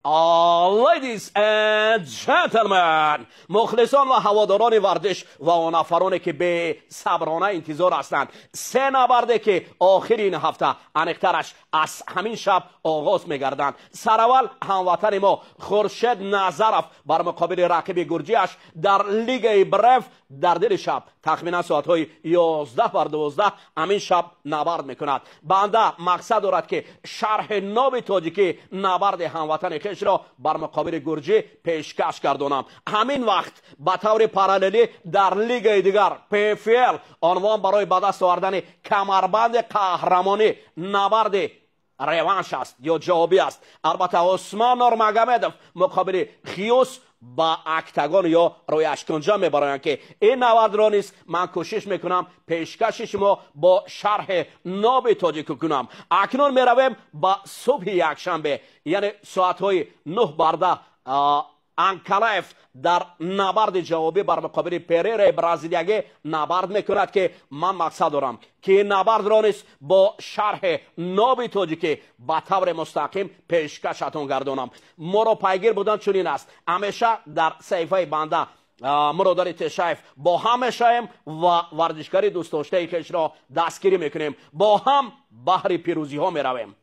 Ladies and gentlemen, مخلصان و هواداران ورزش و آن نفرانی که به صبرانه انتظار هستند، سه نبرده که آخر این هفته انیقترش از همین شب آغاز میگردند. سراول هموطن ما خورشید نظرف بر مقابل رقیب گرجیش در لیگ برف در دل شب تخمینا ساعتهای 11 بر 12 همین شب نبرد میکند. بنده مقصد دارد که شرح ناب تاجیکی نبرد هموطن خیش را بر مقابل گرجی پیشکش گردانم. همین وقت به طور پاراللی در لیگ دیگر PFL عنوان برای به دست آوردن کمربند قهرمانی نبرد روانش است یا جوابی است. البته عثمان نورمگامدوف مقابل خیوس با اکتگان یا روی اشکنجا میبرند که این نبرد را نیست من کوشش میکنم پیشکش شما با شرح ناب تاجیک کنم. اکنون میرویم با صبح یکشنبه یعنی ساعتهای 9 برده انکلایف در نبرد جوابی بر مقابل پریر برازیلیایی نبرد میکند که من مقصد دارم که نبرد را نیست با شرح ناب تاجیکی به طور مستقیم پیشکشتون گردانم. ما را پیگیر بودن چنین است، همیشه در صحیفه بنده مرادر تشایف با هم میشویم و ورزشکاری دوست داشته خیش را دستگیری میکنیم، با هم بحر پیروزی ها میرویم.